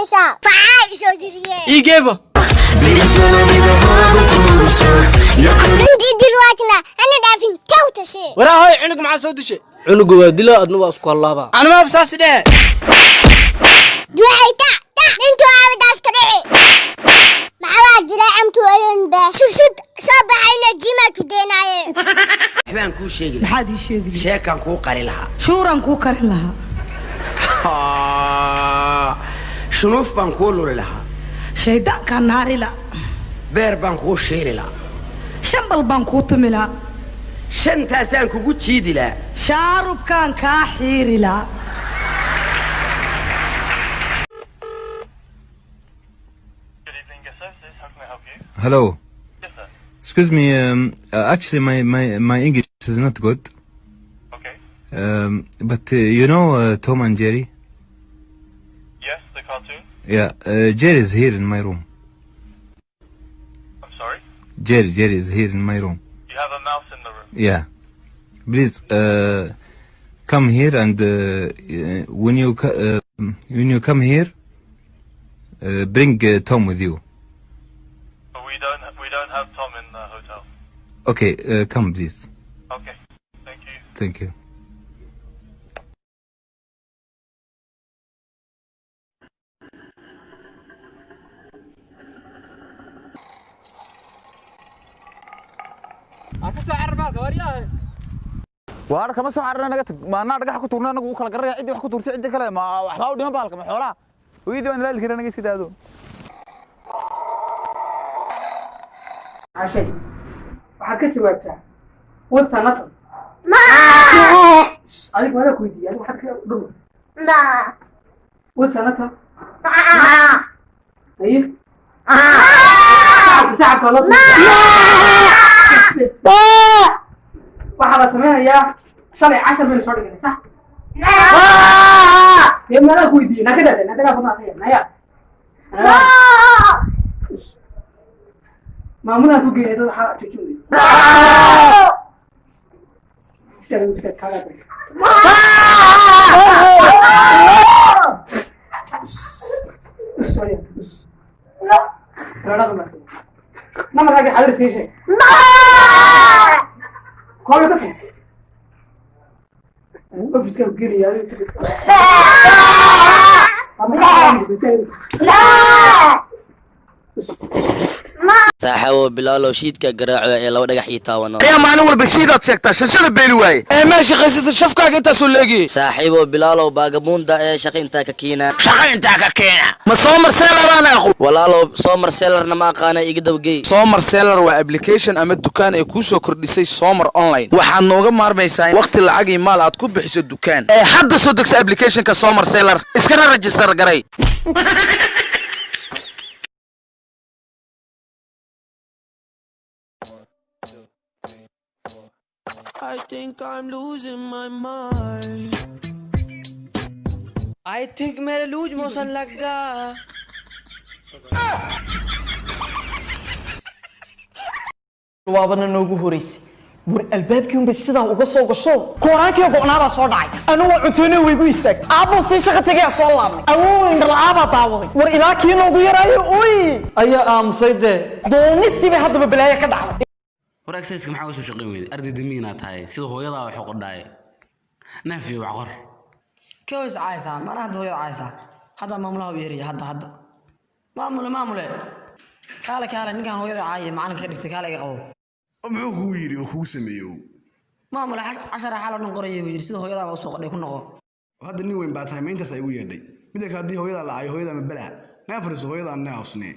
مشا فعايش ودريه إيجابه عندي دلوقتي أنا دافين كوتشي ورا هاي عنق مع صوت شيء عنق وادلا أدنو أسكو الله با أنا ما بساس ده دوحي تا انتو عاود عسكري معاود جلا عمتو أيون با شوشد صباح عينا جيما تديناي حبان كو شيغي maxaad ii sheegi sheekan ku qari lahaa shuuran kuu karin lahaa shunuuf baan ku luli lahaa shaydaankaa naarila beer baan ku sheeli lahaa shambal baan kuu tumi lahaa shantaasaan kugu jiidi lahaa shaarubkaan kaa xiiri lahaa Hello. Yes, sir. Excuse me. Actually, my English is not good. Okay. But you know Tom and Jerry? Yes, the cartoon. Yeah. Jerry is here in my room. I'm sorry? Jerry is here in my room. You have a mouse in the room. Yeah. Please come here and when you come here, bring Tom with you. But we don't have Tom in the hotel. Okay. Come, please. Okay. Thank you. Thank you. أكسر عربك ورياه waar kama soo xarana naga tag maana dhagax ku tuurnaa anagu kala garay cid wax ku tuurtay cid kale ma waxba u dhiman baalka ma xoolaa weeydi waan ilaalin karana iska daado cashay waxaad ka jawaabtaa wad sanatan ما adigu wada ku weydiiyay adigu waxaad ka dhuma لا wad sanatan ما ayi saacadka la waxaa la sameynayaa shalay 10 bil soo dhigay sax يمنا كويدي نكده نكده فضنا تيا نيا ما منا كوجي هذا حا تشوفي استنى بس كذا سوري بس لا لا ما راجع حضرتك ايش كل كده اوفيس كان بيجي يا saaxiibo bilaalow shiidka garaaco ee laba dhagax ii taawano يا معلم والبشيدة تسكت شنو بيلواي إيه ماشي قصة الشفكة أنت سولقي saaxiibo bilaalow baagamuunda ee shaqo intaa ka kiina شقي أنت ككينا ما صومر سيلر أنا أخو walaalow soo mar seelarna ma aqaana iga dawgey سومر سيلر وابلكيشن أما الدكان ay ku soo kordhisay سومر أونلاين waxaad nooga maarmaysaa waqti lacag iyo maal aad ku bixiso dukaan ee hadda soo degsa applicationka سومر سيلر iskana register garay I think I'm losing my mind. I think मेरे loose motion लगा. waabana noogu horeysay war albaabkii un bas sidaa uga soo gasho kooraankii go'naada soo dhacay anuu cuntoona way gu istaagtay aabbo si shaqo tagay soo laabnay awoo indhalaaba daawaday war ilaa kii noogu yaraayo oy ayaa aamusay doonistii bay haddaba balaayo ka dhacday war exercise maxaa u soo shaqeyn weeyay arday damiina tahay sida hooyada wax u qodhay naafi wax qor koos caaysa mar hadda hooyada caaysa hadda maamulaha u yeeriya hadda maamule kaala ninkan hooyada caayay macalin ka dhigtay kaala iga qabo muxuu kugu yiri oo kugu sameeyo maamule 10 xaalo dhan qorayay buu yiri sida hooyada baa soo qodhay ku noqo hadda nin weyn baa tahay meentaas ay ugu yeedhay mid ka hadii hooyada la caayo hooyada ma bala naafriso hooyada aan naasne